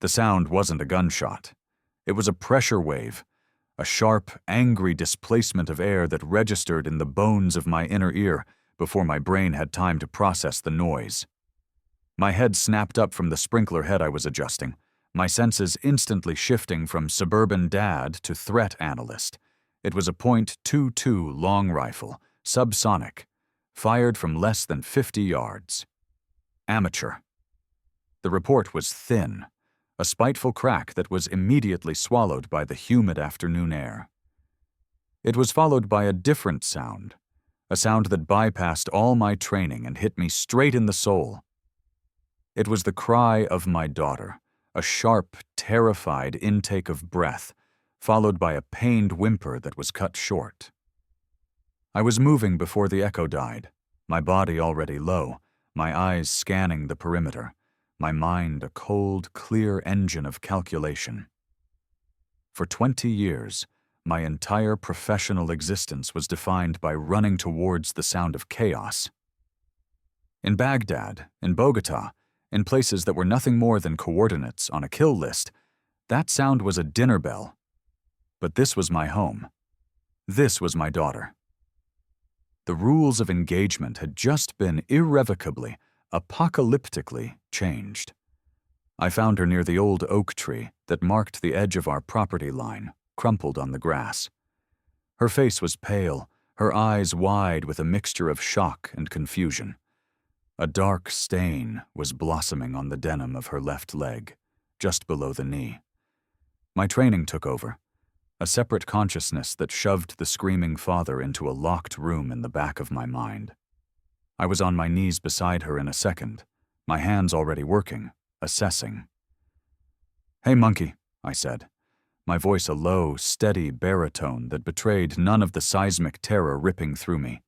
The sound wasn't a gunshot. It was a pressure wave, a sharp, angry displacement of air that registered in the bones of my inner ear before my brain had time to process the noise. My head snapped up from the sprinkler head I was adjusting, my senses instantly shifting from suburban dad to threat analyst. It was a .22 long rifle, subsonic, fired from less than 50 yards. Amateur. The report was thin, a spiteful crack that was immediately swallowed by the humid afternoon air. It was followed by a different sound, a sound that bypassed all my training and hit me straight in the soul. It was the cry of my daughter, a sharp, terrified intake of breath, followed by a pained whimper that was cut short. I was moving before the echo died, my body already low, my eyes scanning the perimeter, my mind a cold, clear engine of calculation. For 20 years, my entire professional existence was defined by running towards the sound of chaos. In Baghdad, in Bogota, in places that were nothing more than coordinates on a kill list, that sound was a dinner bell. But this was my home. This was my daughter. The rules of engagement had just been irrevocably, apocalyptically changed. I found her near the old oak tree that marked the edge of our property line, crumpled on the grass. Her face was pale, her eyes wide with a mixture of shock and confusion. A dark stain was blossoming on the denim of her left leg, just below the knee. My training took over, a separate consciousness that shoved the screaming father into a locked room in the back of my mind. I was on my knees beside her in a second, my hands already working, assessing. "Hey, monkey," I said, my voice a low, steady baritone that betrayed none of the seismic terror ripping through me.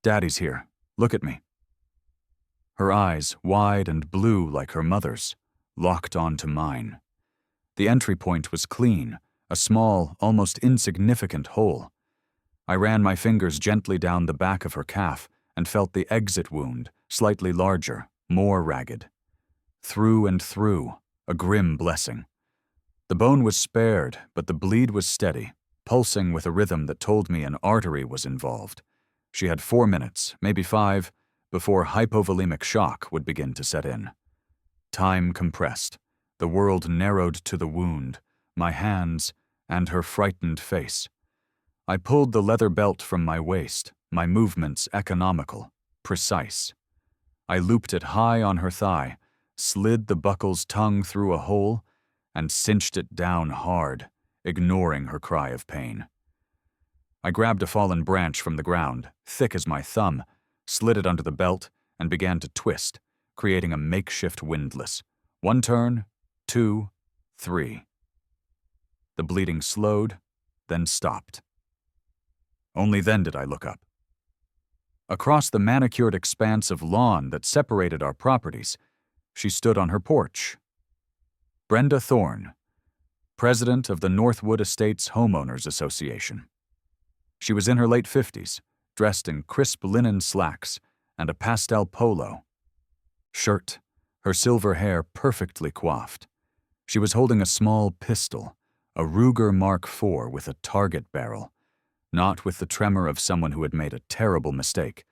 "Daddy's here. Look at me." Her eyes, wide and blue like her mother's, locked onto mine. The entry point was clean, a small, almost insignificant hole. I ran my fingers gently down the back of her calf and felt the exit wound, slightly larger, more ragged. Through and through, a grim blessing. The bone was spared, but the bleed was steady, pulsing with a rhythm that told me an artery was involved. She had 4 minutes, maybe 5, before hypovolemic shock would begin to set in. Time compressed, the world narrowed to the wound, my hands, and her frightened face. I pulled the leather belt from my waist, my movements economical, precise. I looped it high on her thigh, slid the buckle's tongue through a hole, and cinched it down hard, ignoring her cry of pain. I grabbed a fallen branch from the ground, thick as my thumb, slid it under the belt, and began to twist, creating a makeshift windlass. 1 turn, 2, 3. The bleeding slowed, then stopped. Only then did I look up. Across the manicured expanse of lawn that separated our properties, she stood on her porch. Brenda Thorne, president of the Northwood Estates Homeowners Association. She was in her late 50s, dressed in crisp linen slacks and a pastel polo shirt, her silver hair perfectly coiffed. She was holding a small pistol, a Ruger Mark IV with a target barrel, not with the tremor of someone who had made a terrible mistake,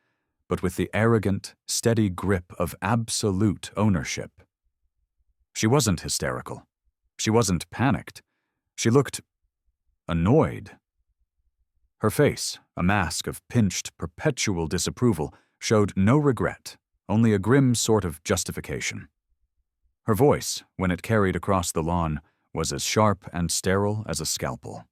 but with the arrogant, steady grip of absolute ownership. She wasn't hysterical. She wasn't panicked. She looked annoyed. Her face, a mask of pinched, perpetual disapproval, showed no regret, only a grim sort of justification. Her voice, when it carried across the lawn, was as sharp and sterile as a scalpel.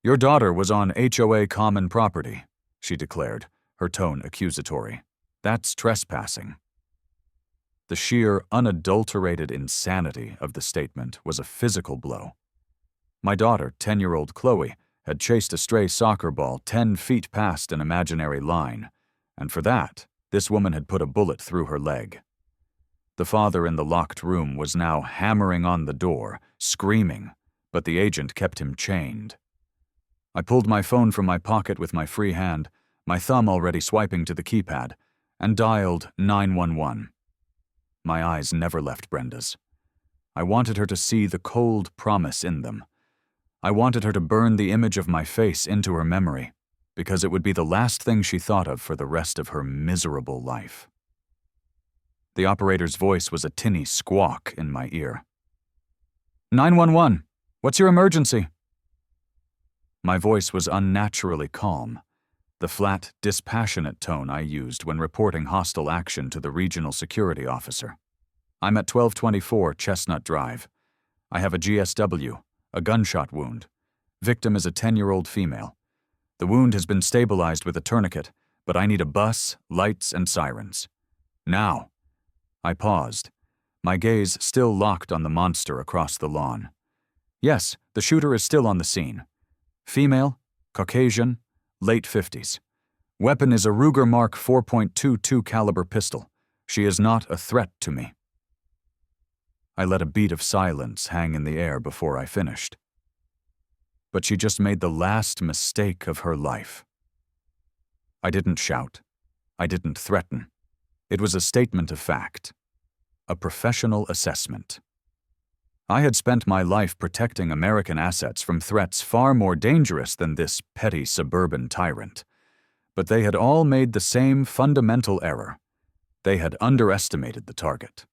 "Your daughter was on HOA common property," she declared, her tone accusatory. "That's trespassing." The sheer, unadulterated insanity of the statement was a physical blow. My daughter, 10-year-old Chloe, had chased a stray soccer ball 10 feet past an imaginary line, and for that, this woman had put a bullet through her leg. The father in the locked room was now hammering on the door, screaming, but the agent kept him chained. I pulled my phone from my pocket with my free hand, my thumb already swiping to the keypad, and dialed 911. My eyes never left Brenda's. I wanted her to see the cold promise in them. I wanted her to burn the image of my face into her memory, because it would be the last thing she thought of for the rest of her miserable life. The operator's voice was a tinny squawk in my ear. 911, what's your emergency? My voice was unnaturally calm, the flat, dispassionate tone I used when reporting hostile action to the regional security officer. I'm at 1224 Chestnut Drive. I have a GSW, a gunshot wound. Victim is a 10-year-old female. The wound has been stabilized with a tourniquet, but I need a bus, lights, and sirens. Now. I paused, my gaze still locked on the monster across the lawn. Yes, the shooter is still on the scene. Female, Caucasian, late 50s. Weapon is a Ruger Mark 4.22 caliber pistol. She is not a threat to me. I let a beat of silence hang in the air before I finished. But she just made the last mistake of her life. I didn't shout. I didn't threaten. It was a statement of fact. A professional assessment. I had spent my life protecting American assets from threats far more dangerous than this petty suburban tyrant. But they had all made the same fundamental error. They had underestimated the target.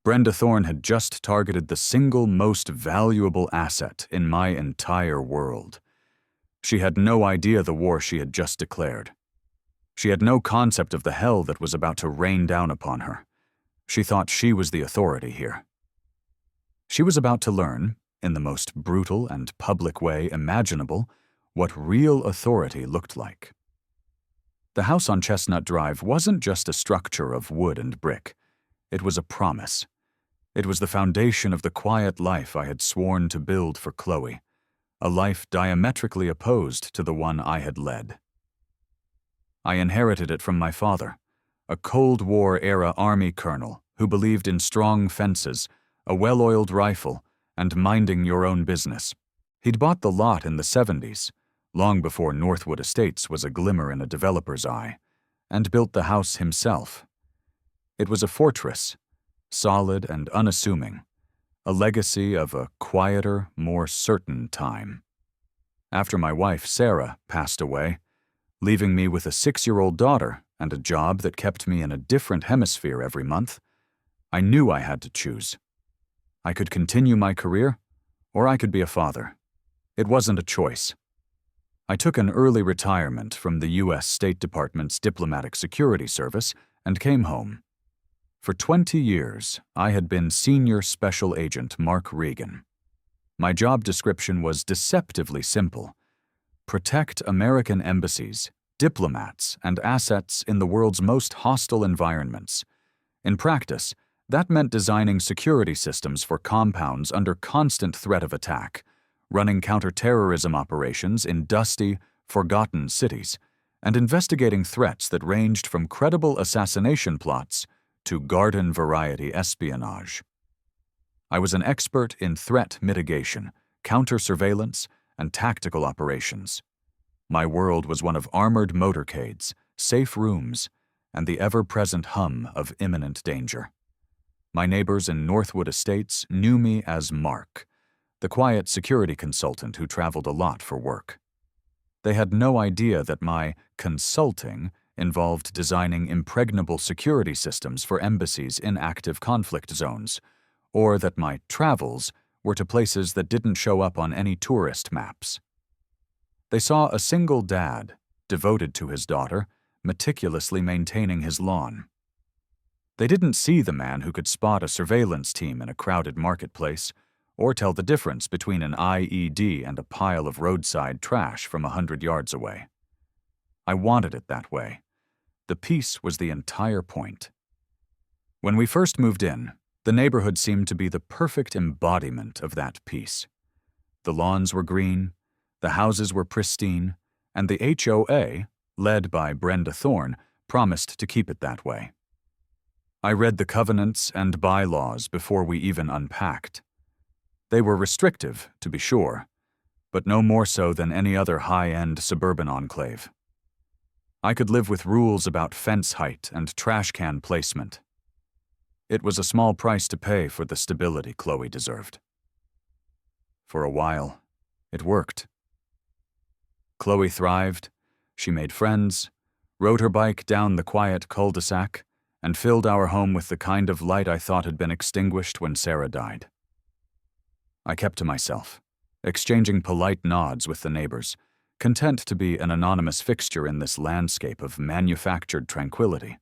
Brenda Thorne had just targeted the single most valuable asset in my entire world. She had no idea the war she had just declared. She had no concept of the hell that was about to rain down upon her. She thought she was the authority here. She was about to learn, in the most brutal and public way imaginable, what real authority looked like. The house on Chestnut Drive wasn't just a structure of wood and brick. It was a promise. It was the foundation of the quiet life I had sworn to build for Chloe, a life diametrically opposed to the one I had led. I inherited it from my father, a Cold War-era Army colonel who believed in strong fences, a well-oiled rifle, and minding your own business. He'd bought the lot in the 70s, long before Northwood Estates was a glimmer in a developer's eye, and built the house himself. It was a fortress, solid and unassuming, a legacy of a quieter, more certain time. After my wife, Sarah, passed away, leaving me with a 6-year-old daughter and a job that kept me in a different hemisphere every month, I knew I had to choose. I could continue my career, or I could be a father. It wasn't a choice. I took an early retirement from the U.S. State Department's Diplomatic Security Service and came home. For 20 years, I had been Senior Special Agent Mark Regan. My job description was deceptively simple: protect American embassies, diplomats, and assets in the world's most hostile environments. In practice, that meant designing security systems for compounds under constant threat of attack, running counterterrorism operations in dusty, forgotten cities, and investigating threats that ranged from credible assassination plots to garden-variety espionage. I was an expert in threat mitigation, counter-surveillance, and tactical operations. My world was one of armored motorcades, safe rooms, and the ever-present hum of imminent danger. My neighbors in Northwood Estates knew me as Mark, the quiet security consultant who traveled a lot for work. They had no idea that my consulting involved designing impregnable security systems for embassies in active conflict zones, or that my travels were to places that didn't show up on any tourist maps. They saw a single dad, devoted to his daughter, meticulously maintaining his lawn. They didn't see the man who could spot a surveillance team in a crowded marketplace, or tell the difference between an IED and a pile of roadside trash from 100 yards away. I wanted it that way. The peace was the entire point. When we first moved in, the neighborhood seemed to be the perfect embodiment of that peace. The lawns were green, the houses were pristine, and the HOA, led by Brenda Thorne, promised to keep it that way. I read the covenants and bylaws before we even unpacked. They were restrictive, to be sure, but no more so than any other high-end suburban enclave. I could live with rules about fence height and trash can placement. It was a small price to pay for the stability Chloe deserved. For a while, it worked. Chloe thrived, she made friends, rode her bike down the quiet cul-de-sac, and filled our home with the kind of light I thought had been extinguished when Sarah died. I kept to myself, exchanging polite nods with the neighbors, content to be an anonymous fixture in this landscape of manufactured tranquility.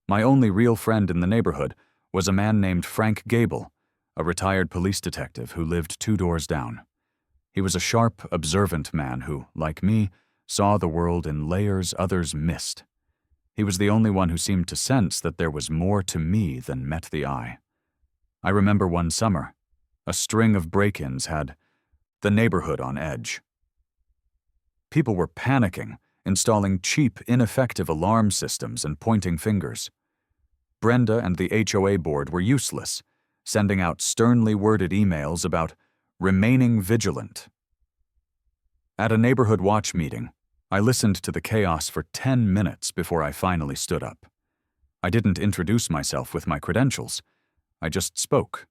My only real friend in the neighborhood was a man named Frank Gable, a retired police detective who lived 2 doors down. He was a sharp, observant man who, like me, saw the world in layers others missed. He was the only one who seemed to sense that there was more to me than met the eye. I remember one summer, a string of break-ins had the neighborhood on edge. People were panicking, installing cheap, ineffective alarm systems and pointing fingers. Brenda and the HOA board were useless, sending out sternly worded emails about remaining vigilant. At a neighborhood watch meeting, I listened to the chaos for 10 minutes before I finally stood up. I didn't introduce myself with my credentials. I just spoke.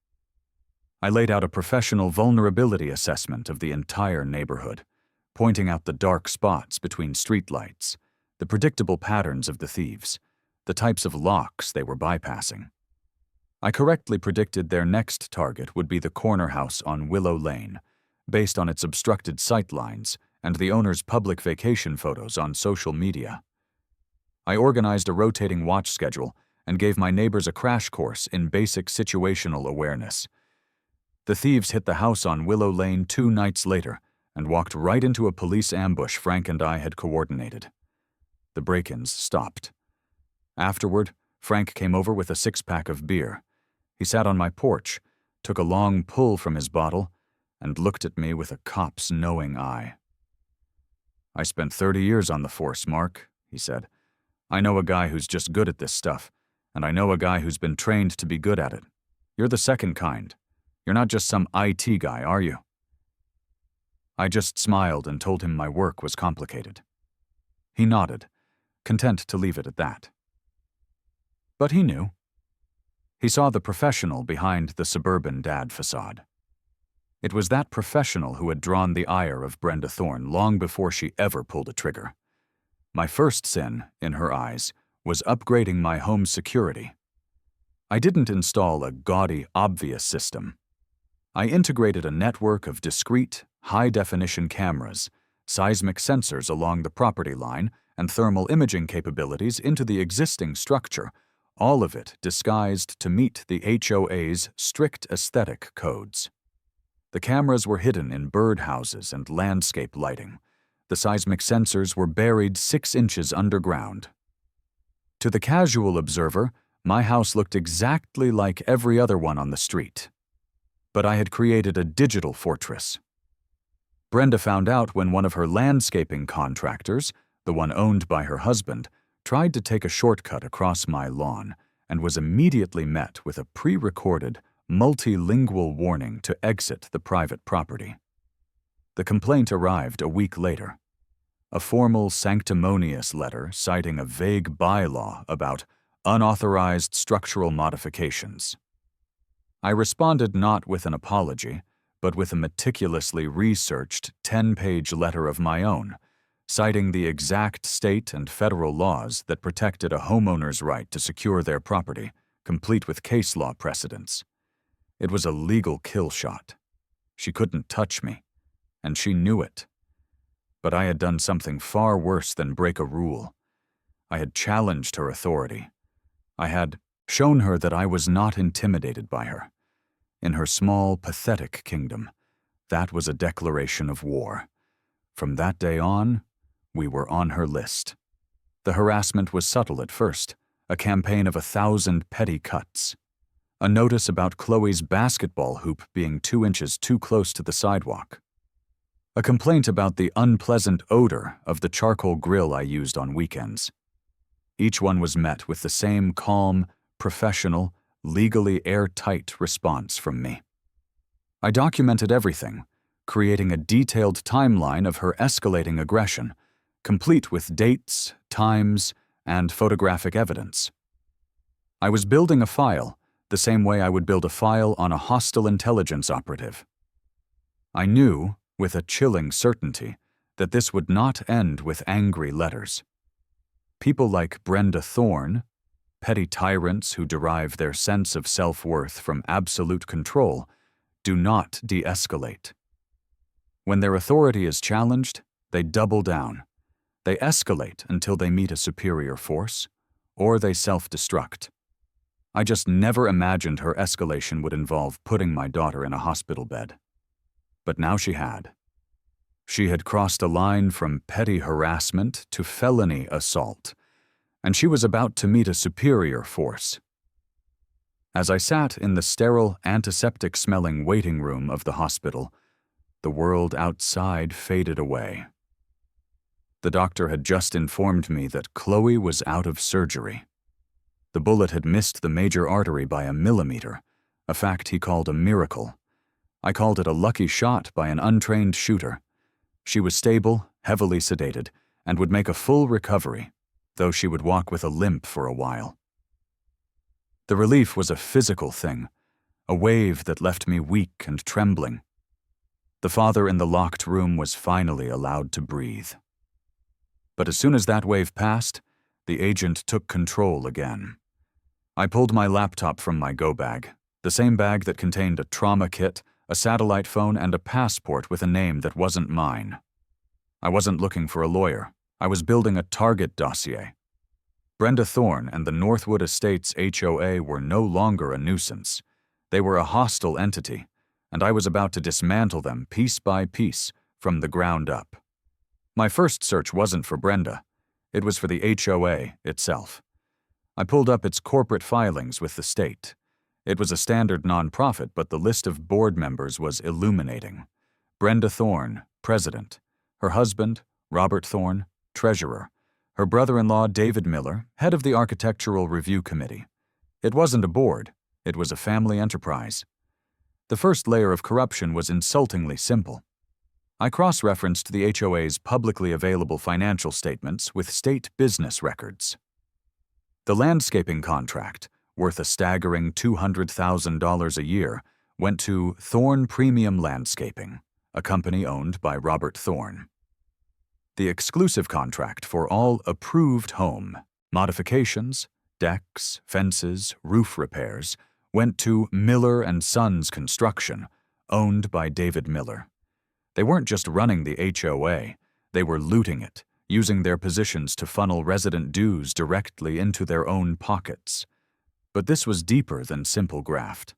I laid out a professional vulnerability assessment of the entire neighborhood, pointing out the dark spots between streetlights, the predictable patterns of the thieves, the types of locks they were bypassing. I correctly predicted their next target would be the corner house on Willow Lane, based on its obstructed sightlines and the owner's public vacation photos on social media. I organized a rotating watch schedule and gave my neighbors a crash course in basic situational awareness. The thieves hit the house on Willow Lane 2 nights later and walked right into a police ambush Frank and I had coordinated. The break-ins stopped. Afterward, Frank came over with a 6-pack of beer. He sat on my porch, took a long pull from his bottle, and looked at me with a cop's knowing eye. "I spent 30 years on the force, Mark," he said. "I know a guy who's just good at this stuff, and I know a guy who's been trained to be good at it. You're the second kind. You're not just some IT guy, are you?" I just smiled and told him my work was complicated. He nodded, content to leave it at that. But he knew. He saw the professional behind the suburban dad facade. It was that professional who had drawn the ire of Brenda Thorne long before she ever pulled a trigger. My first sin, in her eyes, was upgrading my home's security. I didn't install a gaudy, obvious system. I integrated a network of discrete, high-definition cameras, seismic sensors along the property line, and thermal imaging capabilities into the existing structure, all of it disguised to meet the HOA's strict aesthetic codes. The cameras were hidden in birdhouses and landscape lighting. The seismic sensors were buried 6 inches underground. To the casual observer, my house looked exactly like every other one on the street. But I had created a digital fortress. Brenda found out when one of her landscaping contractors, the one owned by her husband, tried to take a shortcut across my lawn and was immediately met with a pre-recorded, multilingual warning to exit the private property. The complaint arrived a week later. A formal, sanctimonious letter citing a vague bylaw about unauthorized structural modifications. I responded not with an apology, but with a meticulously researched 10-page letter of my own, citing the exact state and federal laws that protected a homeowner's right to secure their property, complete with case law precedents. It was a legal kill shot. She couldn't touch me, and she knew it. But I had done something far worse than break a rule. I had challenged her authority. I had shown her that I was not intimidated by her. In her small, pathetic kingdom, that was a declaration of war. From that day on, we were on her list. The harassment was subtle at first, a campaign of 1,000 petty cuts. A notice about Chloe's basketball hoop being 2 inches too close to the sidewalk. A complaint about the unpleasant odor of the charcoal grill I used on weekends. Each one was met with the same calm, professional, legally airtight response from me. I documented everything, creating a detailed timeline of her escalating aggression, complete with dates, times, and photographic evidence. I was building a file, the same way I would build a file on a hostile intelligence operative. I knew, with a chilling certainty, that this would not end with angry letters. People like Brenda Thorne, petty tyrants who derive their sense of self-worth from absolute control, do not de-escalate. When their authority is challenged, they double down. They escalate until they meet a superior force, or they self-destruct. I just never imagined her escalation would involve putting my daughter in a hospital bed. But now she had. She had crossed a line from petty harassment to felony assault, and she was about to meet a superior force. As I sat in the sterile, antiseptic-smelling waiting room of the hospital, the world outside faded away. The doctor had just informed me that Chloe was out of surgery. The bullet had missed the major artery by a millimeter, a fact he called a miracle. I called it a lucky shot by an untrained shooter. She was stable, heavily sedated, and would make a full recovery, though she would walk with a limp for a while. The relief was a physical thing, a wave that left me weak and trembling. The father in the locked room was finally allowed to breathe. But as soon as that wave passed, the agent took control again. I pulled my laptop from my go bag, the same bag that contained a trauma kit, a satellite phone, and a passport with a name that wasn't mine. I wasn't looking for a lawyer. I was building a target dossier. Brenda Thorne and the Northwood Estates HOA were no longer a nuisance. They were a hostile entity, and I was about to dismantle them piece by piece from the ground up. My first search wasn't for Brenda. It was for the HOA itself. I pulled up its corporate filings with the state. It was a standard nonprofit, but the list of board members was illuminating. Brenda Thorne, president. Her husband, Robert Thorne, treasurer. Her brother-in-law, David Miller, head of the Architectural Review Committee. It wasn't a board. It was a family enterprise. The first layer of corruption was insultingly simple. I cross-referenced the HOA's publicly available financial statements with state business records. The landscaping contract, worth a staggering $200,000 a year, went to Thorne Premium Landscaping, a company owned by Robert Thorne. The exclusive contract for all approved home modifications, decks, fences, roof repairs, went to Miller & Sons Construction, owned by David Miller. They weren't just running the HOA, they were looting it, using their positions to funnel resident dues directly into their own pockets. But this was deeper than simple graft.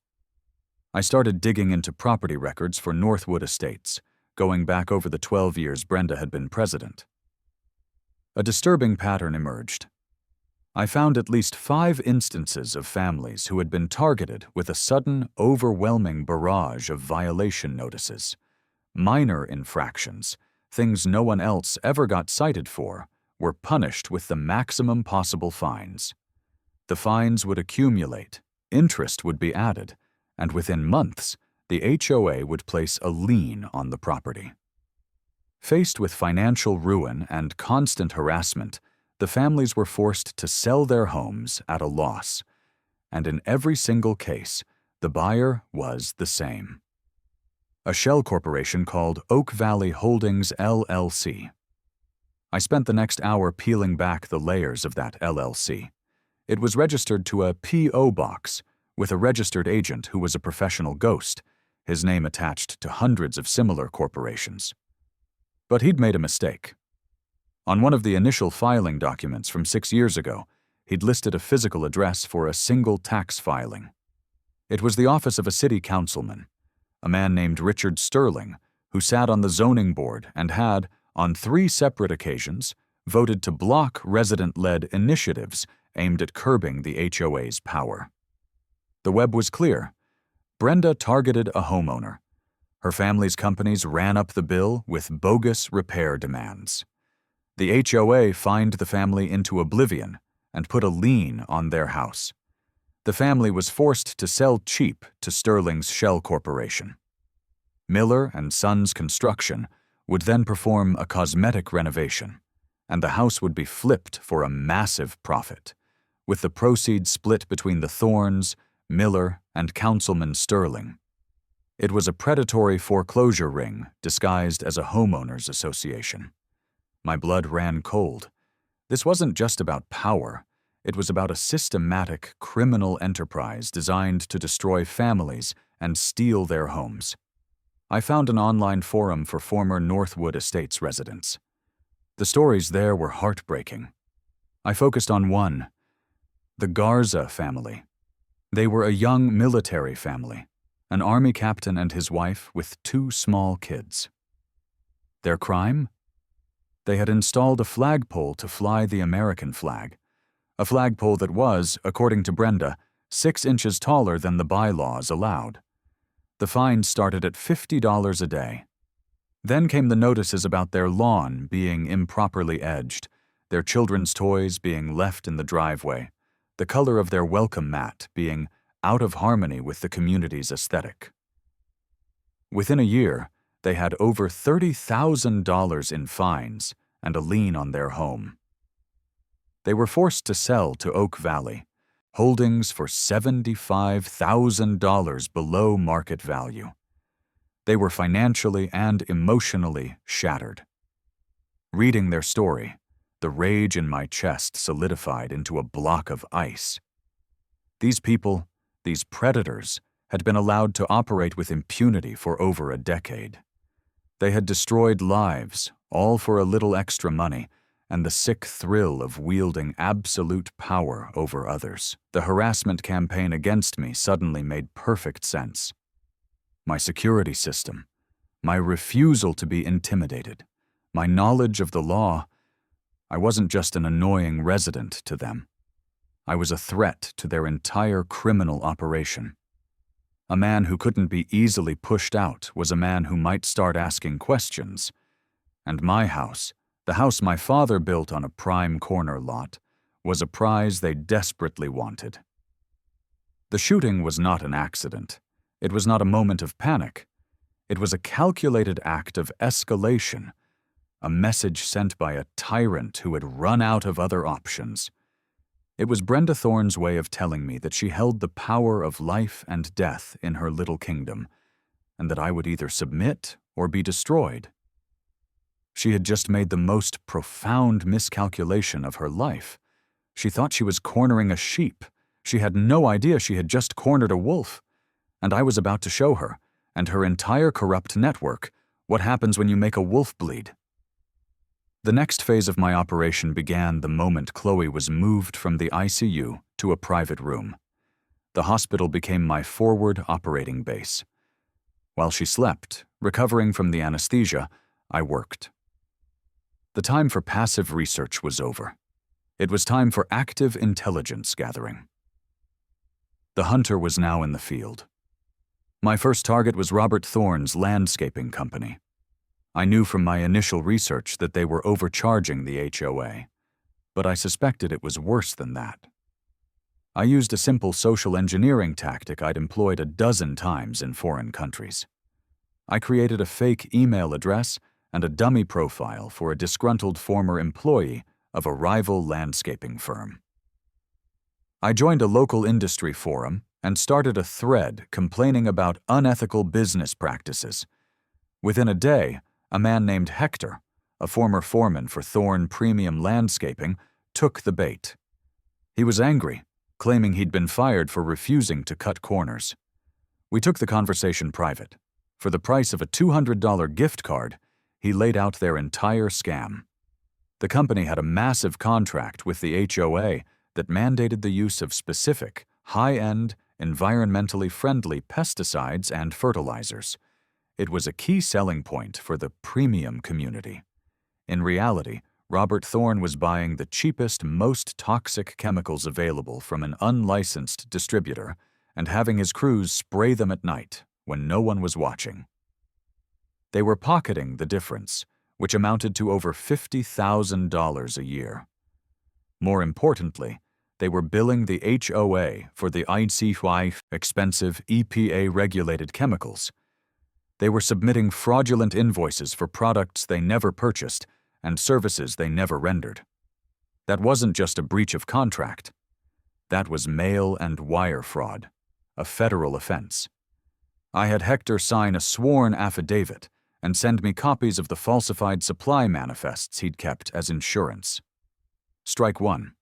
I started digging into property records for Northwood Estates, going back over the 12 years Brenda had been president. A disturbing pattern emerged. I found at least 5 instances of families who had been targeted with a sudden, overwhelming barrage of violation notices. Minor infractions, things no one else ever got cited for, were punished with the maximum possible fines. The fines would accumulate, interest would be added, and within months, the HOA would place a lien on the property. Faced with financial ruin and constant harassment, the families were forced to sell their homes at a loss, and in every single case, the buyer was the same. A shell corporation called Oak Valley Holdings LLC. I spent the next hour peeling back the layers of that LLC. It was registered to a P.O. box with a registered agent who was a professional ghost, his name attached to hundreds of similar corporations. But he'd made a mistake. On one of the initial filing documents from 6 years ago, he'd listed a physical address for a single tax filing. It was the office of a city councilman, a man named Richard Sterling, who sat on the zoning board and had, on 3 separate occasions, voted to block resident-led initiatives aimed at curbing the HOA's power. The web was clear. Brenda targeted a homeowner. Her family's companies ran up the bill with bogus repair demands. The HOA fined the family into oblivion and put a lien on their house. The family was forced to sell cheap to Sterling's shell corporation. Miller & Sons Construction would then perform a cosmetic renovation, and the house would be flipped for a massive profit, with the proceeds split between the Thornes, Miller, and Councilman Sterling. It was a predatory foreclosure ring disguised as a homeowners association. My blood ran cold. This wasn't just about power. It was about a systematic criminal enterprise designed to destroy families and steal their homes. I found an online forum for former Northwood Estates residents. The stories there were heartbreaking. I focused on one, the Garza family. They were a young military family, an Army captain and his wife with 2 small kids. Their crime? They had installed a flagpole to fly the American flag, a flagpole that was, according to Brenda, 6 inches taller than the bylaws allowed. The fine started at $50 a day. Then came the notices about their lawn being improperly edged, their children's toys being left in the driveway, the color of their welcome mat being out of harmony with the community's aesthetic. Within a year, they had over $30,000 in fines and a lien on their home. They were forced to sell to Oak Valley, holdings for $75,000 below market value. They were financially and emotionally shattered. Reading their story, the rage in my chest solidified into a block of ice. These people, these predators, had been allowed to operate with impunity for over a decade. They had destroyed lives, all for a little extra money, and the sick thrill of wielding absolute power over others. The harassment campaign against me suddenly made perfect sense. My security system, my refusal to be intimidated, my knowledge of the law. I wasn't just an annoying resident to them. I was a threat to their entire criminal operation. A man who couldn't be easily pushed out was a man who might start asking questions. And my house, the house my father built on a prime corner lot, was a prize they desperately wanted. The shooting was not an accident. It was not a moment of panic. It was a calculated act of escalation, a message sent by a tyrant who had run out of other options. It was Brenda Thorne's way of telling me that she held the power of life and death in her little kingdom, and that I would either submit or be destroyed. She had just made the most profound miscalculation of her life. She thought she was cornering a sheep. She had no idea she had just cornered a wolf. And I was about to show her, and her entire corrupt network, what happens when you make a wolf bleed. The next phase of my operation began the moment Chloe was moved from the ICU to a private room. The hospital became my forward operating base. While she slept, recovering from the anesthesia, I worked. The time for passive research was over. It was time for active intelligence gathering. The hunter was now in the field. My first target was Robert Thorne's landscaping company. I knew from my initial research that they were overcharging the HOA, but I suspected it was worse than that. I used a simple social engineering tactic I'd employed a dozen times in foreign countries. I created a fake email address and a dummy profile for a disgruntled former employee of a rival landscaping firm. I joined a local industry forum and started a thread complaining about unethical business practices. Within a day, a man named Hector, a former foreman for Thorne Premium Landscaping, took the bait. He was angry, claiming he'd been fired for refusing to cut corners. We took the conversation private. For the price of a $200 gift card, he laid out their entire scam. The company had a massive contract with the HOA that mandated the use of specific, high-end, environmentally friendly pesticides and fertilizers. It was a key selling point for the premium community. In reality, Robert Thorne was buying the cheapest, most toxic chemicals available from an unlicensed distributor and having his crews spray them at night when no one was watching. They were pocketing the difference, which amounted to over $50,000 a year. More importantly, they were billing the HOA for the expensive EPA-regulated chemicals. They were submitting fraudulent invoices for products they never purchased and services they never rendered. That wasn't just a breach of contract. That was mail and wire fraud. a federal offense. I had Hector sign a sworn affidavit and send me copies of the falsified supply manifests he'd kept as insurance. Strike one.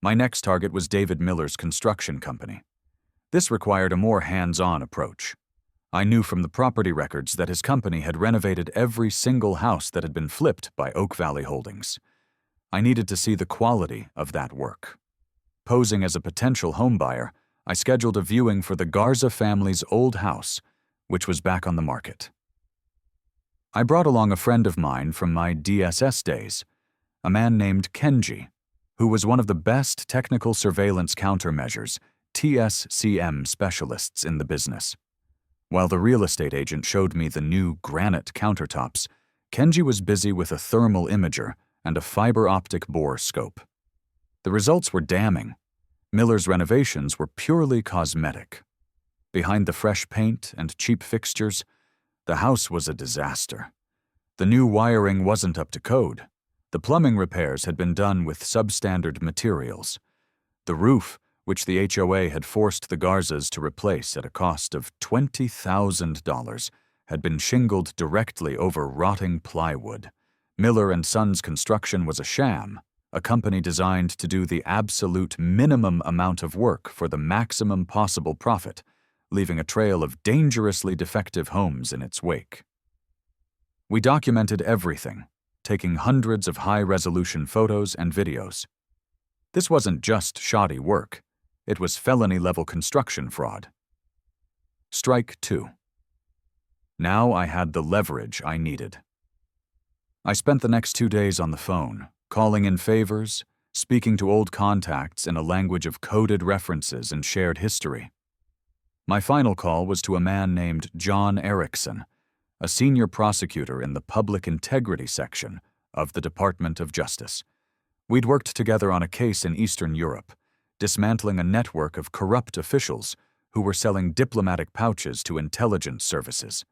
My next target was David Miller's construction company. This required a more hands-on approach. I knew from the property records that his company had renovated every single house that had been flipped by Oak Valley Holdings. I needed to see the quality of that work. Posing as a potential homebuyer, I scheduled a viewing for the Garza family's old house, which was back on the market. I brought along a friend of mine from my DSS days, a man named Kenji, who was one of the best technical surveillance countermeasures, TSCM specialists in the business. While the real estate agent showed me the new granite countertops, Kenji was busy with a thermal imager and a fiber optic bore scope. The results were damning. Miller's renovations were purely cosmetic. Behind the fresh paint and cheap fixtures, the house was a disaster. The new wiring wasn't up to code. The plumbing repairs had been done with substandard materials. The roof, which the HOA had forced the Garzas to replace at a cost of $20,000, had been shingled directly over rotting plywood. Miller & Sons Construction was a sham, a company designed to do the absolute minimum amount of work for the maximum possible profit, leaving a trail of dangerously defective homes in its wake. We documented everything, taking hundreds of high-resolution photos and videos. This wasn't just shoddy work. It was felony-level construction fraud. Strike two. Now I had the leverage I needed. I spent the next 2 days on the phone, calling in favors, speaking to old contacts in a language of coded references and shared history. My final call was to a man named John Erickson, a senior prosecutor in the Public Integrity section of the Department of Justice. We'd worked together on a case in Eastern Europe, dismantling a network of corrupt officials who were selling diplomatic pouches to intelligence services.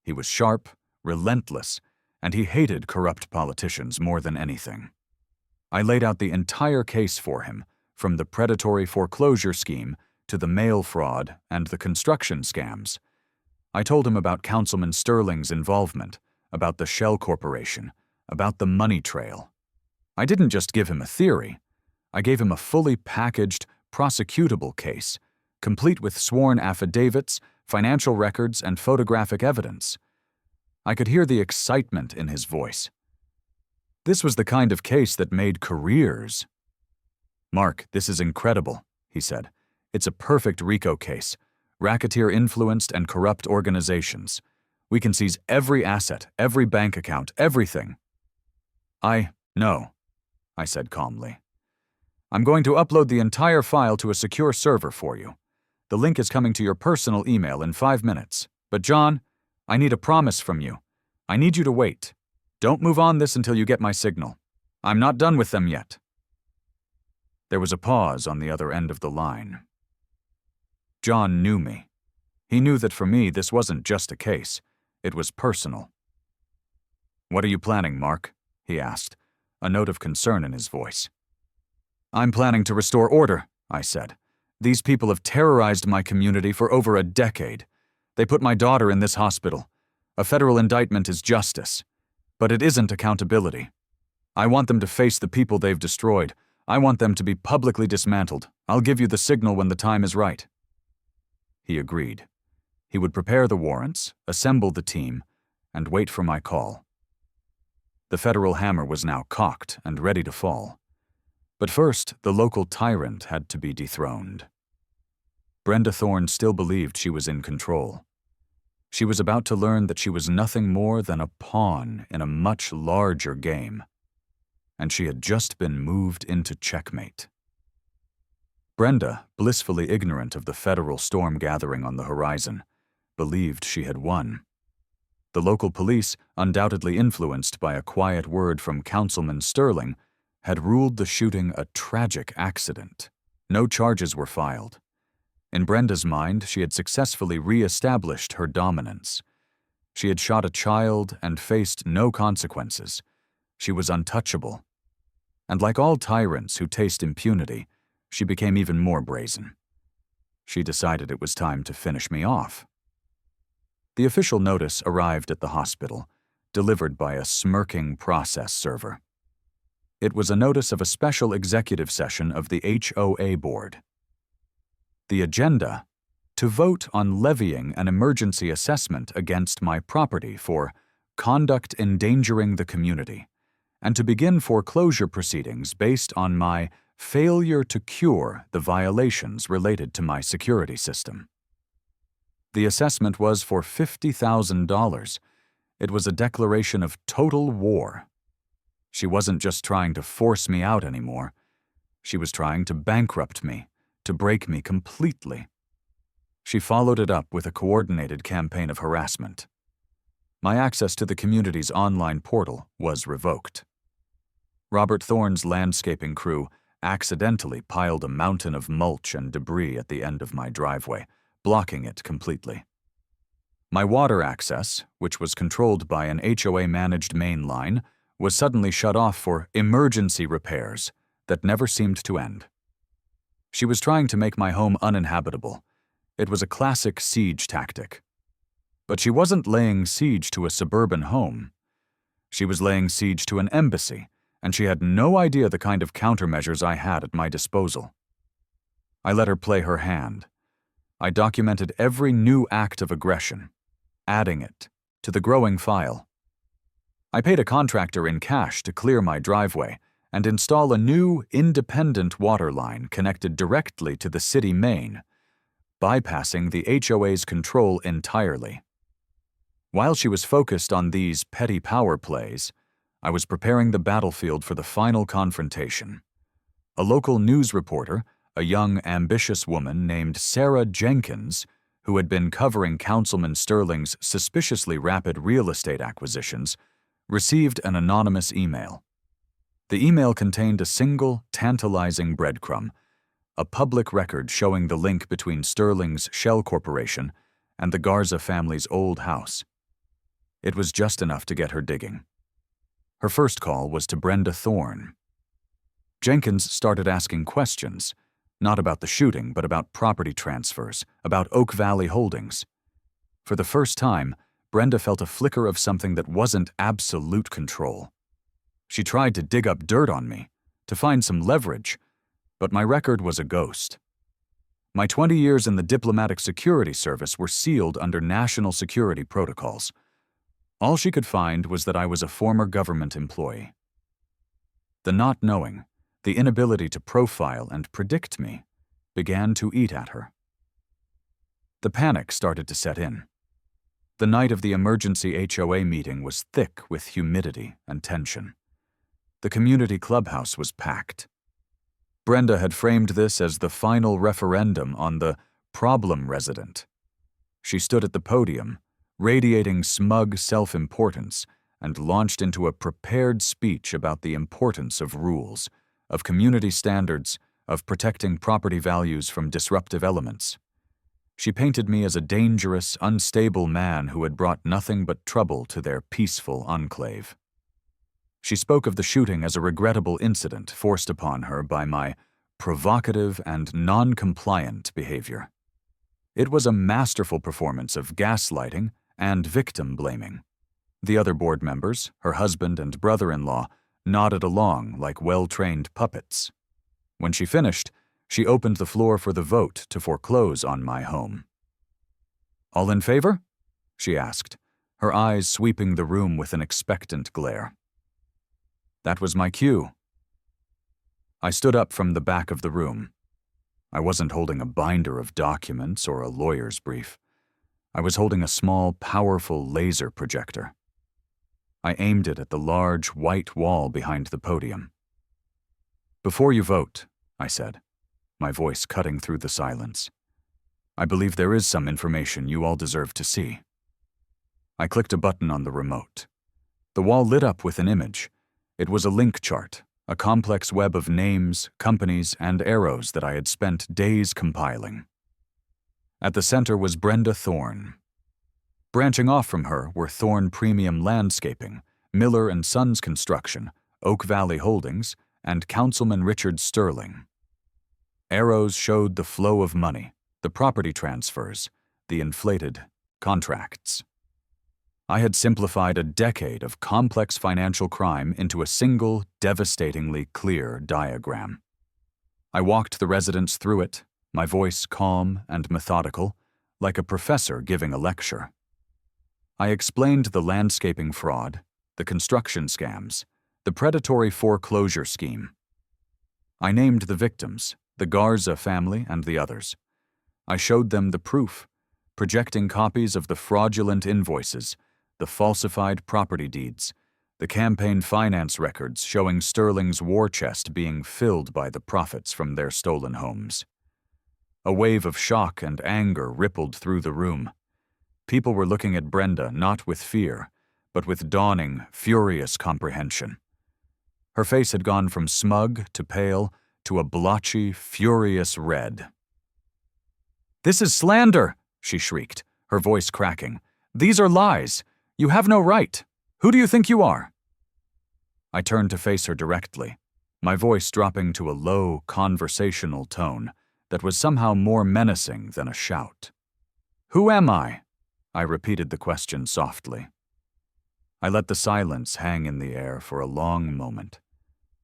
He was sharp, relentless, and he hated corrupt politicians more than anything. I laid out the entire case for him, from the predatory foreclosure scheme to the mail fraud and the construction scams. I told him about Councilman Sterling's involvement, about the Shell Corporation, about the money trail. I didn't just give him a theory. I gave him a fully packaged, prosecutable case, complete with sworn affidavits, financial records, and photographic evidence. I could hear the excitement in his voice. This was the kind of case that made careers. "Mark, this is incredible," he said. "It's a perfect RICO case. Racketeer-influenced and corrupt organizations. We can seize every asset, every bank account, everything." "I know," I said calmly. "I'm going to upload the entire file to a secure server for you. The link is coming to your personal email in 5 minutes. But John, I need a promise from you. I need you to wait. Don't move on this until you get my signal. I'm not done with them yet." There was a pause on the other end of the line. John knew me. He knew that for me this wasn't just a case. It was personal. "What are you planning, Mark?" he asked, a note of concern in his voice. "I'm planning to restore order," I said. "These people have terrorized my community for over a decade. They put my daughter in this hospital. A federal indictment is justice. But it isn't accountability. I want them to face the people they've destroyed. I want them to be publicly dismantled. I'll give you the signal when the time is right." He agreed. He would prepare the warrants, assemble the team, and wait for my call. The federal hammer was now cocked and ready to fall. But first, the local tyrant had to be dethroned. Brenda Thorne still believed she was in control. She was about to learn that she was nothing more than a pawn in a much larger game, and she had just been moved into checkmate. Brenda, blissfully ignorant of the federal storm gathering on the horizon, believed she had won. The local police, undoubtedly influenced by a quiet word from Councilman Sterling, had ruled the shooting a tragic accident. No charges were filed. In Brenda's mind, she had successfully re-established her dominance. She had shot a child and faced no consequences. She was untouchable. And like all tyrants who taste impunity, she became even more brazen. She decided it was time to finish me off. The official notice arrived at the hospital, delivered by a smirking process server. It was a notice of a special executive session of the HOA board. The agenda: to vote on levying an emergency assessment against my property for conduct endangering the community, and to begin foreclosure proceedings based on my failure to cure the violations related to my security system. The assessment was for $50,000. It was a declaration of total war. She wasn't just trying to force me out anymore. She was trying to bankrupt me, to break me completely. She followed it up with a coordinated campaign of harassment. My access to the community's online portal was revoked. Robert Thorne's landscaping crew accidentally piled a mountain of mulch and debris at the end of my driveway, blocking it completely. My water access, which was controlled by an HOA-managed main line, was suddenly shut off for emergency repairs that never seemed to end. She was trying to make my home uninhabitable. It was a classic siege tactic. But she wasn't laying siege to a suburban home. She was laying siege to an embassy, and she had no idea the kind of countermeasures I had at my disposal. I let her play her hand. I documented every new act of aggression, adding it to the growing file. I paid a contractor in cash to clear my driveway and install a new, independent water line connected directly to the city main, bypassing the HOA's control entirely. While she was focused on these petty power plays, I was preparing the battlefield for the final confrontation. A local news reporter, a young, ambitious woman named Sarah Jenkins, who had been covering Councilman Sterling's suspiciously rapid real estate acquisitions, received an anonymous email. The email contained a single, tantalizing breadcrumb, a public record showing the link between Sterling's Shell Corporation and the Garza family's old house. It was just enough to get her digging. Her first call was to Brenda Thorne. Jenkins started asking questions, not about the shooting, but about property transfers, about Oak Valley Holdings. For the first time, Brenda felt a flicker of something that wasn't absolute control. She tried to dig up dirt on me, to find some leverage, but my record was a ghost. My 20 years in the diplomatic security service were sealed under national security protocols. All she could find was that I was a former government employee. The not knowing, the inability to profile and predict me, began to eat at her. The panic started to set in. The night of the emergency HOA meeting was thick with humidity and tension. The community clubhouse was packed. Brenda had framed this as the final referendum on the problem resident. She stood at the podium, radiating smug self-importance, and launched into a prepared speech about the importance of rules, of community standards, of protecting property values from disruptive elements. She painted me as a dangerous, unstable man who had brought nothing but trouble to their peaceful enclave. She spoke of the shooting as a regrettable incident forced upon her by my provocative and non-compliant behavior. It was a masterful performance of gaslighting and victim blaming. The other board members, her husband and brother-in-law, nodded along like well-trained puppets. When she finished, she opened the floor for the vote to foreclose on my home. "All in favor?" she asked, her eyes sweeping the room with an expectant glare. That was my cue. I stood up from the back of the room. I wasn't holding a binder of documents or a lawyer's brief. I was holding a small, powerful laser projector. I aimed it at the large, white wall behind the podium. "Before you vote," I said, my voice cutting through the silence, "I believe there is some information you all deserve to see." I clicked a button on the remote. The wall lit up with an image. It was a link chart, a complex web of names, companies, and arrows that I had spent days compiling. At the center was Brenda Thorne. Branching off from her were Thorne Premium Landscaping, Miller & Sons Construction, Oak Valley Holdings, and Councilman Richard Sterling. Arrows showed the flow of money, the property transfers, the inflated contracts. I had simplified a decade of complex financial crime into a single, devastatingly clear diagram. I walked the residents through it, my voice calm and methodical, like a professor giving a lecture. I explained the landscaping fraud, the construction scams, the predatory foreclosure scheme. I named the victims, the Garza family and the others. I showed them the proof, projecting copies of the fraudulent invoices, the falsified property deeds, the campaign finance records showing Sterling's war chest being filled by the profits from their stolen homes. A wave of shock and anger rippled through the room. People were looking at Brenda not with fear, but with dawning, furious comprehension. Her face had gone from smug to pale to a blotchy, furious red. "This is slander!" she shrieked, her voice cracking. "These are lies! You have no right! Who do you think you are?" I turned to face her directly, my voice dropping to a low, conversational tone that was somehow more menacing than a shout. "Who am I?" I repeated the question softly. I let the silence hang in the air for a long moment.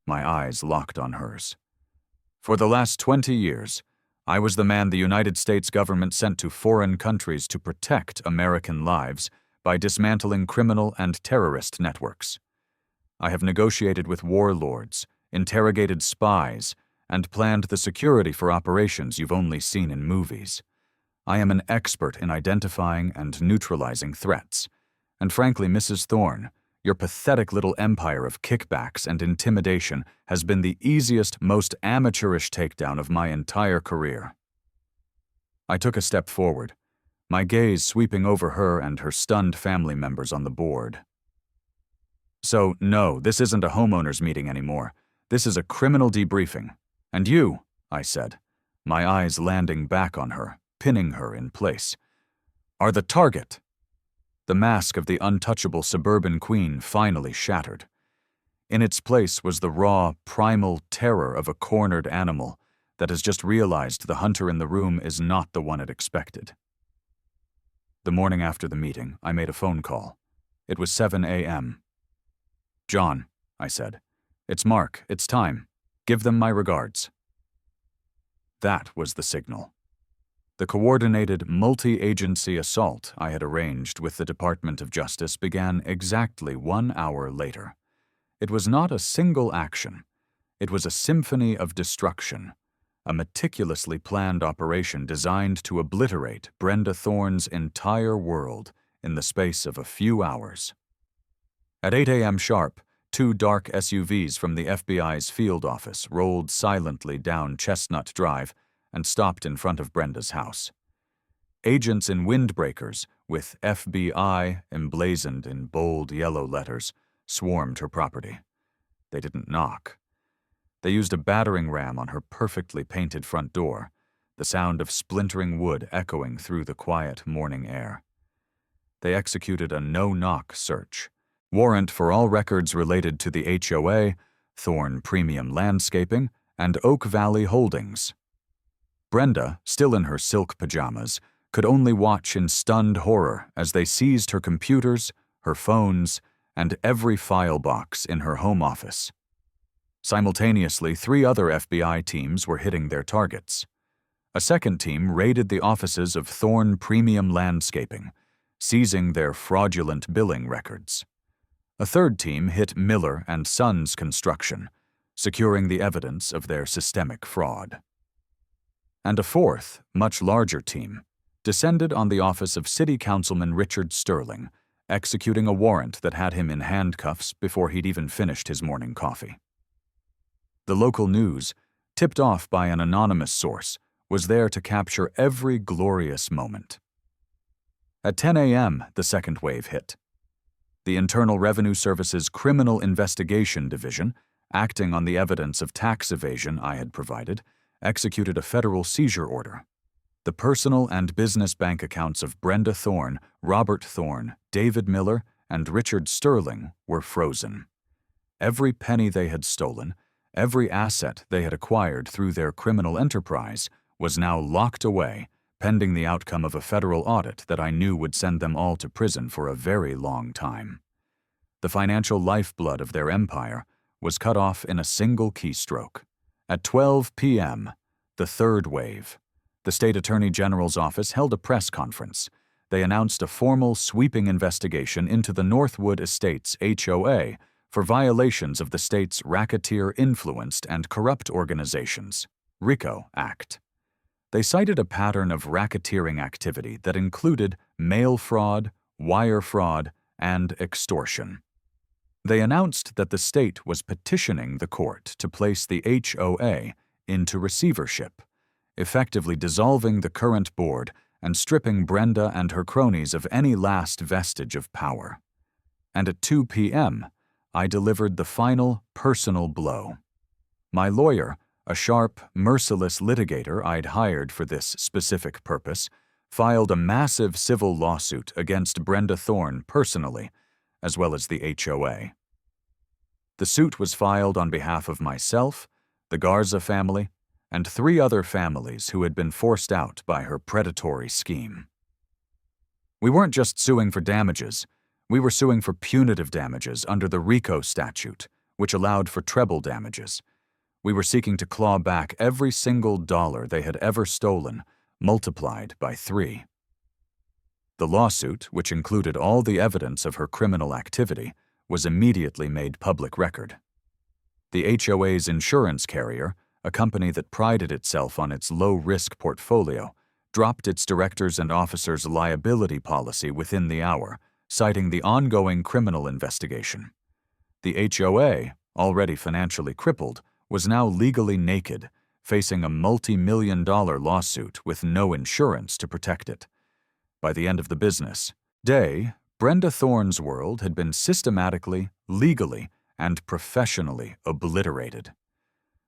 My eyes locked on hers. For the last 20 years, I was the man the United States government sent to foreign countries to protect American lives by dismantling criminal and terrorist networks. I have negotiated with warlords, interrogated spies, and planned the security for operations you've only seen in movies. I am an expert in identifying and neutralizing threats. And frankly, Mrs. Thorne, your pathetic little empire of kickbacks and intimidation has been the easiest, most amateurish takedown of my entire career. I took a step forward, my gaze sweeping over her and her stunned family members on the board. "So, no, this isn't a homeowners meeting anymore. This is a criminal debriefing. And you," I said, my eyes landing back on her, pinning her in place, "are the target." The mask of the untouchable suburban queen finally shattered. In its place was the raw, primal terror of a cornered animal that has just realized the hunter in the room is not the one it expected. The morning after the meeting, I made a phone call. It was 7 a.m. "John," I said, "it's Mark, it's time. Give them my regards." That was the signal. The coordinated, multi-agency assault I had arranged with the Department of Justice began exactly 1 hour later. It was not a single action. It was a symphony of destruction, a meticulously planned operation designed to obliterate Brenda Thorne's entire world in the space of a few hours. At 8 a.m. sharp, 2 dark SUVs from the FBI's field office rolled silently down Chestnut Drive and stopped in front of Brenda's house. Agents in windbreakers, with FBI emblazoned in bold yellow letters, swarmed her property. They didn't knock. They used a battering ram on her perfectly painted front door, the sound of splintering wood echoing through the quiet morning air. They executed a no-knock search, warrant for all records related to the HOA, Thorne Premium Landscaping, and Oak Valley Holdings. Brenda, still in her silk pajamas, could only watch in stunned horror as they seized her computers, her phones, and every file box in her home office. Simultaneously, 3 other FBI teams were hitting their targets. A second team raided the offices of Thorne Premium Landscaping, seizing their fraudulent billing records. A third team hit Miller and Sons Construction, securing the evidence of their systemic fraud. And a fourth, much larger team descended on the office of City Councilman Richard Sterling, executing a warrant that had him in handcuffs before he'd even finished his morning coffee. The local news, tipped off by an anonymous source, was there to capture every glorious moment. At 10 a.m., the second wave hit. The Internal Revenue Service's Criminal Investigation Division, acting on the evidence of tax evasion I had provided, executed a federal seizure order. The personal and business bank accounts of Brenda Thorne, Robert Thorne, David Miller, and Richard Sterling were frozen. Every penny they had stolen, every asset they had acquired through their criminal enterprise, was now locked away, pending the outcome of a federal audit that I knew would send them all to prison for a very long time. The financial lifeblood of their empire was cut off in a single keystroke. At 12 p.m., the third wave, the state attorney general's office held a press conference. They announced a formal, sweeping investigation into the Northwood Estates HOA for violations of the state's Racketeer-Influenced and Corrupt Organizations (RICO) Act. They cited a pattern of racketeering activity that included mail fraud, wire fraud, and extortion. They announced that the state was petitioning the court to place the HOA into receivership, effectively dissolving the current board and stripping Brenda and her cronies of any last vestige of power. And at 2 p.m., I delivered the final personal blow. My lawyer, a sharp, merciless litigator I'd hired for this specific purpose, filed a massive civil lawsuit against Brenda Thorne personally, as well as the HOA. The suit was filed on behalf of myself, the Garza family, and 3 other families who had been forced out by her predatory scheme. We weren't just suing for damages, we were suing for punitive damages under the RICO statute, which allowed for treble damages. We were seeking to claw back every single dollar they had ever stolen, multiplied by 3. The lawsuit, which included all the evidence of her criminal activity, was immediately made public record. The HOA's insurance carrier, a company that prided itself on its low-risk portfolio, dropped its directors and officers' liability policy within the hour, citing the ongoing criminal investigation. The HOA, already financially crippled, was now legally naked, facing a multi-million-dollar lawsuit with no insurance to protect it. By the end of the business day, Brenda Thorne's world had been systematically, legally, and professionally obliterated.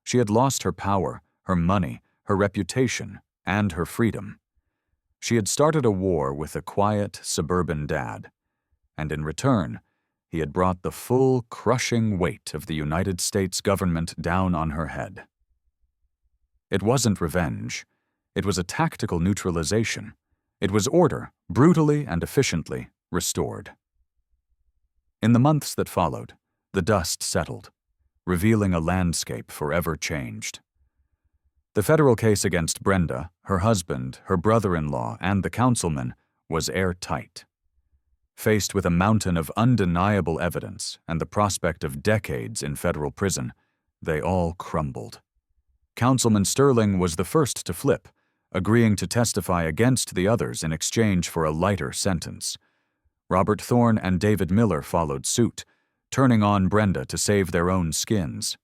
She had lost her power, her money, her reputation, and her freedom. She had started a war with a quiet, suburban dad, and in return, he had brought the full, crushing weight of the United States government down on her head. It wasn't revenge. It was a tactical neutralization. It was order, brutally and efficiently restored. In the months that followed, the dust settled, revealing a landscape forever changed. The federal case against Brenda, her husband, her brother-in-law, and the councilman was airtight. Faced with a mountain of undeniable evidence and the prospect of decades in federal prison, they all crumbled. Councilman Sterling was the first to flip, agreeing to testify against the others in exchange for a lighter sentence. Robert Thorne and David Miller followed suit, turning on Brenda to save their own skins.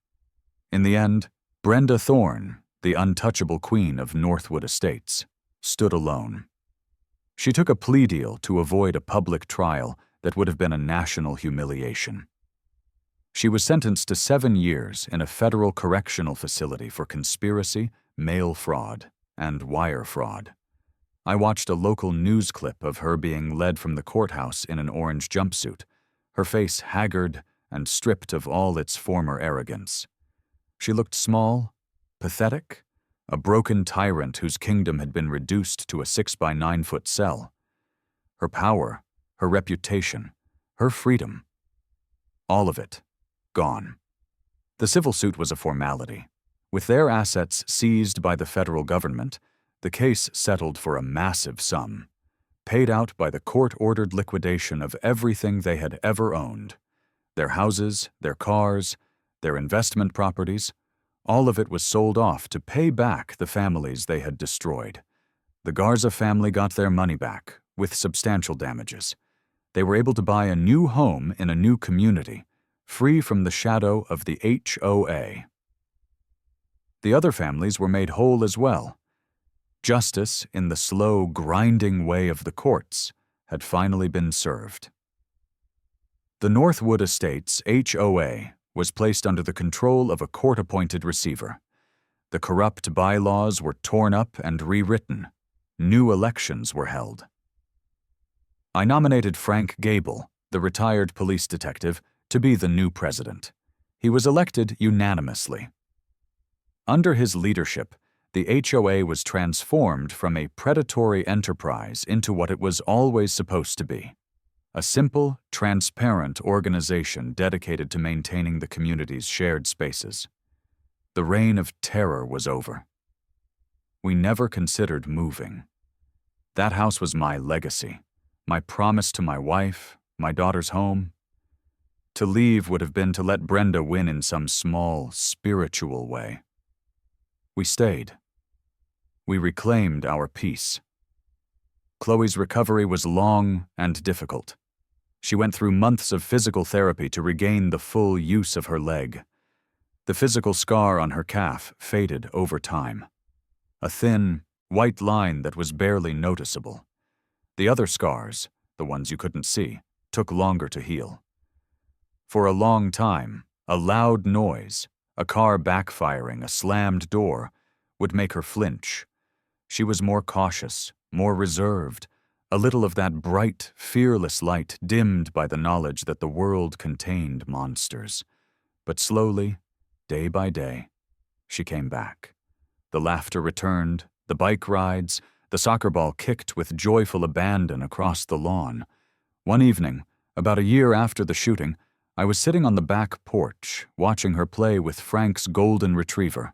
In the end, Brenda Thorne, the untouchable queen of Northwood Estates, stood alone. She took a plea deal to avoid a public trial that would have been a national humiliation. She was sentenced to 7 years in a federal correctional facility for conspiracy, mail fraud, and wire fraud. I watched a local news clip of her being led from the courthouse in an orange jumpsuit, her face haggard and stripped of all its former arrogance. She looked small, pathetic, a broken tyrant whose kingdom had been reduced to a 6-by-9-foot cell. Her power, her reputation, her freedom, all of it gone. The civil suit was a formality. With their assets seized by the federal government, the case settled for a massive sum, paid out by the court-ordered liquidation of everything they had ever owned. Their houses, their cars, their investment properties, all of it was sold off to pay back the families they had destroyed. The Garza family got their money back, with substantial damages. They were able to buy a new home in a new community, free from the shadow of the HOA. The other families were made whole as well. Justice, in the slow, grinding way of the courts, had finally been served. The Northwood Estates HOA was placed under the control of a court-appointed receiver. The corrupt bylaws were torn up and rewritten. New elections were held. I nominated Frank Gable, the retired police detective, to be the new president. He was elected unanimously. Under his leadership, The HOA was transformed from a predatory enterprise into what it was always supposed to be: a simple, transparent organization dedicated to maintaining the community's shared spaces. The reign of terror was over. We never considered moving. That house was my legacy, my promise to my wife, my daughter's home. To leave would have been to let Brenda win in some small, spiritual way. We stayed. We reclaimed our peace. Chloe's recovery was long and difficult. She went through months of physical therapy to regain the full use of her leg. The physical scar on her calf faded over time, a thin, white line that was barely noticeable. The other scars, the ones you couldn't see, took longer to heal. For a long time, a loud noise, a car backfiring, a slammed door, would make her flinch. She was more cautious, more reserved, a little of that bright, fearless light dimmed by the knowledge that the world contained monsters. But slowly, day by day, she came back. The laughter returned, the bike rides, the soccer ball kicked with joyful abandon across the lawn. One evening, about a year after the shooting, I was sitting on the back porch, watching her play with Frank's golden retriever.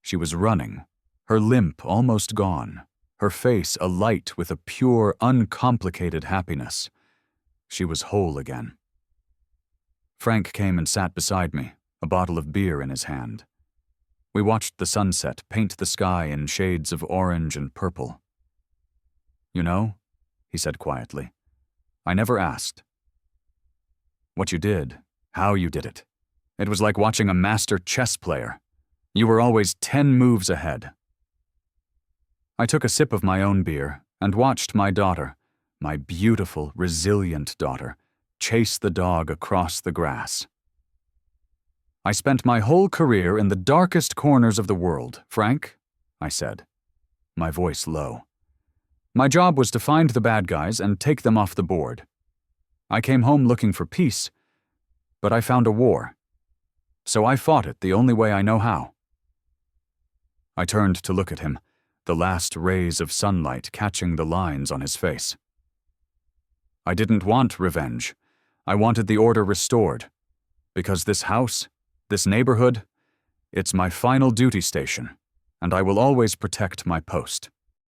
She was running, her limp almost gone, her face alight with a pure, uncomplicated happiness. She was whole again. Frank came and sat beside me, a bottle of beer in his hand. We watched the sunset paint the sky in shades of orange and purple. "You know," he said quietly, "I never asked. What you did, how you did it. It was like watching a master chess player. You were always 10 moves ahead." I took a sip of my own beer and watched my daughter, my beautiful, resilient daughter, chase the dog across the grass. "I spent my whole career in the darkest corners of the world, Frank," I said, my voice low. "My job was to find the bad guys and take them off the board. I came home looking for peace, but I found a war. So I fought it the only way I know how." I turned to look at him, the last rays of sunlight catching the lines on his face. "I didn't want revenge. I wanted the order restored. Because this house, this neighborhood, it's my final duty station, and I will always protect my post."